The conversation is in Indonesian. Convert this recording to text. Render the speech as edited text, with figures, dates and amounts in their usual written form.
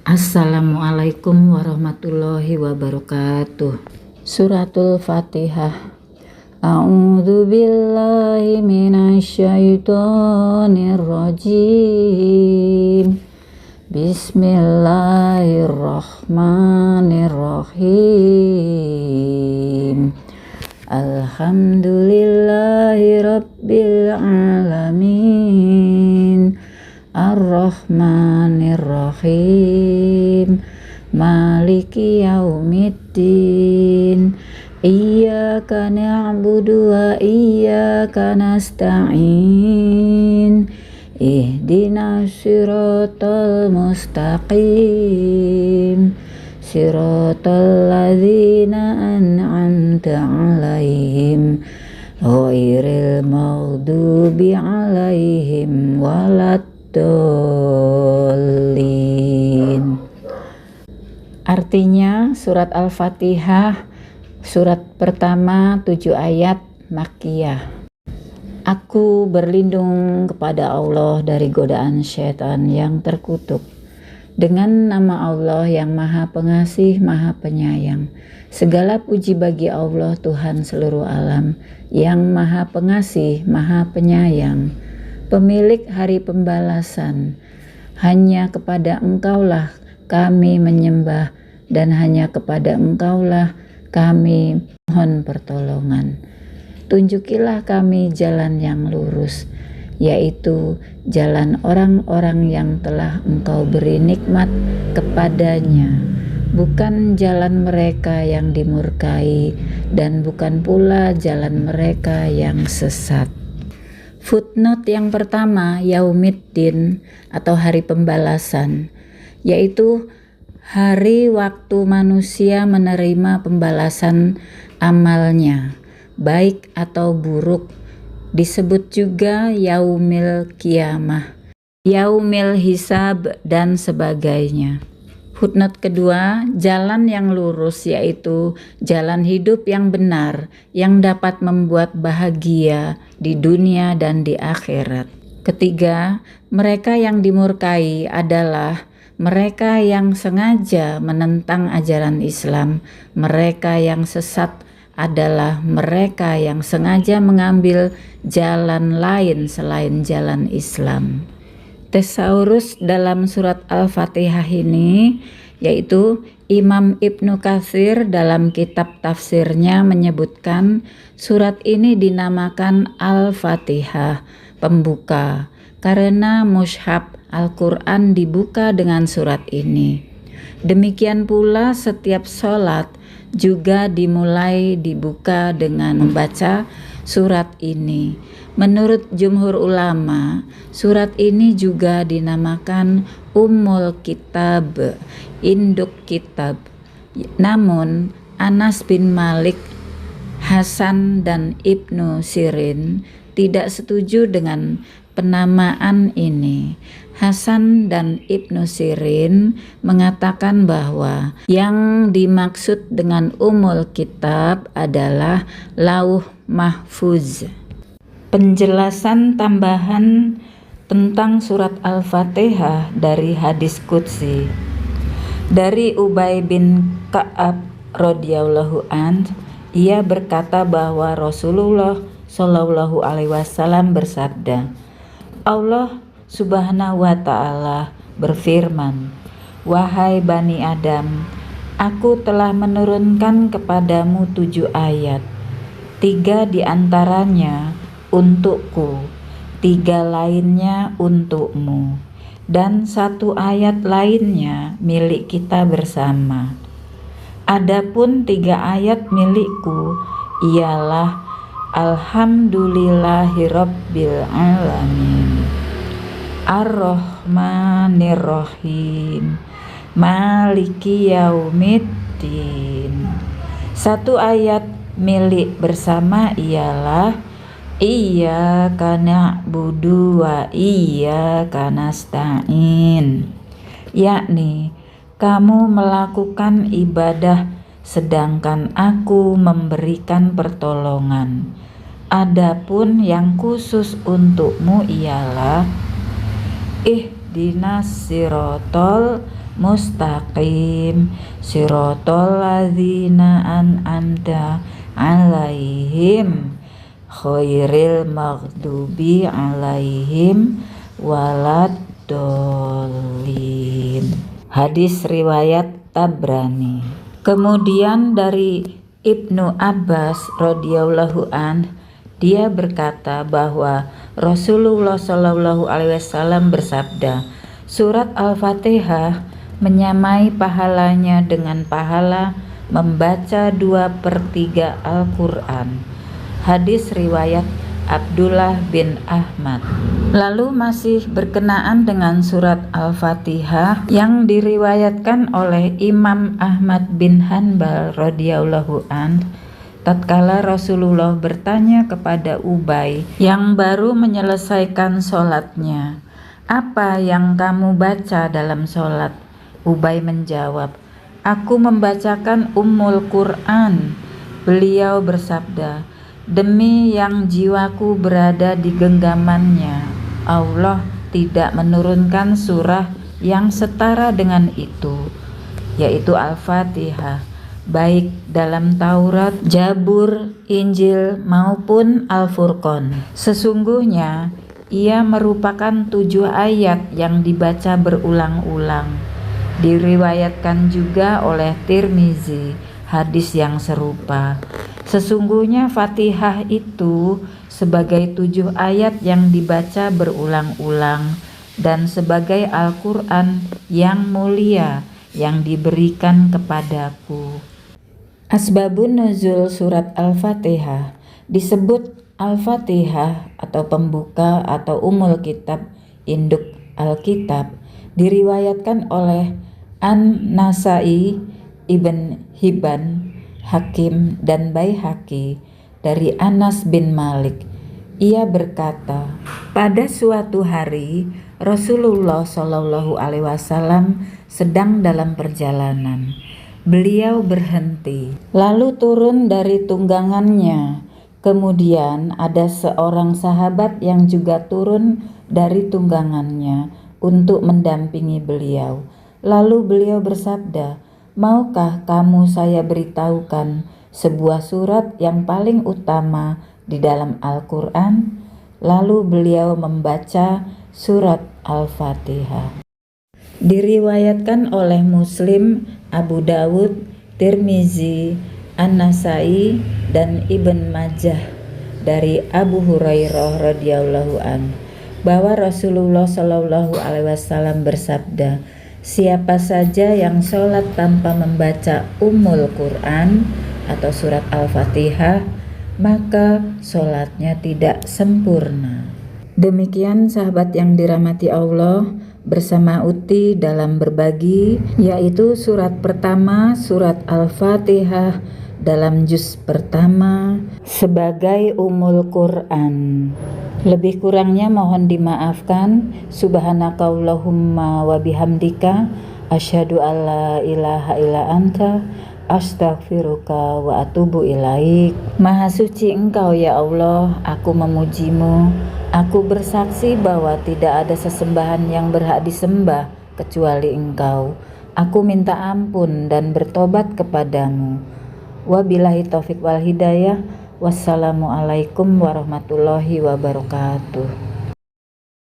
Assalamualaikum warahmatullahi wabarakatuh. Suratul Fatihah. A'udzu billahi minasyaitonir rajim. Bismillahirrahmanirrahim. Alhamdulillahi rabbil alamin. Ar-Rahmanir-Rahim. Maliki yaumiddin. Iyyaka na'budu wa iyyaka nasta'in. Ihdinas siratal mustaqim. Siratal ladzina an'amta 'alaihim ghairil maghdubi 'alaihim waladdallin. Artinya surat Al-Fatihah, surat pertama 7 ayat Makkiyah. Aku berlindung kepada Allah dari godaan syaitan yang terkutuk. Dengan nama Allah yang Maha Pengasih, Maha Penyayang. Segala puji bagi Allah Tuhan seluruh alam, yang Maha Pengasih, Maha Penyayang, pemilik hari pembalasan. Hanya kepada Engkaulah kami menyembah, dan hanya kepada Engkaulah kami mohon pertolongan. Tunjukilah kami jalan yang lurus, yaitu jalan orang-orang yang telah Engkau beri nikmat kepadanya, bukan jalan mereka yang dimurkai, dan bukan pula jalan mereka yang sesat. Footnote yang pertama, Yaumiddin atau hari pembalasan, yaitu hari waktu manusia menerima pembalasan amalnya, baik atau buruk. Disebut juga Yaumil Qiyamah, Yaumil Hisab, dan sebagainya. Footnote kedua, jalan yang lurus yaitu jalan hidup yang benar yang dapat membuat bahagia di dunia dan di akhirat. Ketiga, mereka yang dimurkai adalah mereka yang sengaja menentang ajaran Islam. Mereka yang sesat adalah mereka yang sengaja mengambil jalan lain selain jalan Islam. Tesaurus dalam surat Al-Fatihah ini, yaitu Imam Ibnu Katsir dalam kitab tafsirnya menyebutkan surat ini dinamakan Al-Fatihah, pembuka, karena mushaf Al-Quran dibuka dengan surat ini. Demikian pula setiap sholat juga dimulai dibuka dengan membaca surat ini. Menurut jumhur ulama, surat ini juga dinamakan Ummul Kitab, induk kitab. Namun Anas bin Malik, Hasan, dan Ibnu Sirin tidak setuju dengan penamaan ini. Hasan dan Ibnu Sirin mengatakan bahwa yang dimaksud dengan Ummul Kitab adalah Lauh Mahfuz. Penjelasan tambahan tentang surat Al-Fatihah dari hadis qudsi. Dari Ubay bin Ka'ab radhiyallahu anhu, ia berkata bahwa Rasulullah Shallallahu alaihi wasallam bersabda, Allah Subhanahu wa ta'ala berfirman, wahai Bani Adam, aku telah menurunkan kepadamu 7 ayat. 3 diantaranya untukku, 3 lainnya untukmu, dan 1 ayat lainnya milik kita bersama. Adapun 3 ayat milikku ialah Alhamdulillahirabbil alamin, Ar-Rahmanir-Rahim, Maliki yaumiddin. 1 ayat milik bersama ialah Iyyaka na'budu wa iyyaka nasta'in, yakni kamu melakukan ibadah sedangkan aku memberikan pertolongan. Adapun yang khusus untukmu ialah ihdinas sirotol mustaqim siratal ladzina an'amta 'alaihim khairil maghdubi 'alaihim waladdallin. Hadis riwayat Tabrani. Kemudian dari Ibnu Abbas radhiyallahu an, dia berkata bahwa Rasulullah Shallallahu alaihi wasallam bersabda, surat Al-Fatihah menyamai pahalanya dengan pahala membaca 2/3 Al-Quran. Hadis riwayat Abdullah bin Ahmad. Lalu masih berkenaan dengan surat Al-Fatihah yang diriwayatkan oleh Imam Ahmad bin Hanbal radhiyallahu an, tatkala Rasulullah bertanya kepada Ubay yang baru menyelesaikan sholatnya, apa yang kamu baca dalam sholat? Ubay menjawab, aku membacakan Ummul Quran. Beliau bersabda, demi yang jiwaku berada di genggamannya, Allah tidak menurunkan surah yang setara dengan itu, yaitu Al-Fatihah, baik dalam Taurat, Zabur, Injil maupun Al-Furqan. Sesungguhnya ia merupakan 7 ayat yang dibaca berulang-ulang. Diriwayatkan juga oleh Tirmizi hadis yang serupa. Sesungguhnya Fatihah itu sebagai 7 ayat yang dibaca berulang-ulang dan sebagai Al-Quran yang mulia yang diberikan kepadaku. Asbabun nuzul surat Al-Fatihah. Disebut Al-Fatihah atau pembuka atau Ummul Kitab, induk Alkitab, diriwayatkan oleh An-Nasai, Ibn Hibban, Hakim, dan Baihaqi dari Anas bin Malik. Ia berkata, pada suatu hari Rasulullah Shallallahu alaihi wasallam sedang dalam perjalanan. Beliau berhenti, lalu turun dari tunggangannya. Kemudian ada seorang sahabat yang juga turun dari tunggangannya untuk mendampingi beliau. Lalu beliau bersabda, maukah kamu saya beritahukan sebuah surat yang paling utama di dalam Al-Quran? Lalu beliau membaca surat Al-Fatihah. Diriwayatkan oleh Muslim, Abu Dawud, Tirmizi, An-Nasai, dan Ibn Majah dari Abu Hurairah radhiyallahu an, bahwa Rasulullah Shallallahu alaihi wasallam bersabda, siapa saja yang sholat tanpa membaca Ummul Quran atau surat Al-Fatihah, maka sholatnya tidak sempurna. Demikian sahabat yang dirahmati Allah, bersama Uti dalam berbagi, yaitu surat pertama, surat Al-Fatihah dalam juz pertama sebagai Ummul Quran. Lebih kurangnya mohon dimaafkan. Subhanakallahumma wa bihamdika asyhadu alla ilaha illa anta astaghfiruka wa atubu ilaik. Maha suci Engkau ya Allah, aku memujimu. Aku bersaksi bahwa tidak ada sesembahan yang berhak disembah kecuali Engkau. Aku minta ampun dan bertobat kepadamu. Wabillahi taufik wal hidayah. Wassalamualaikum warahmatullahi wabarakatuh.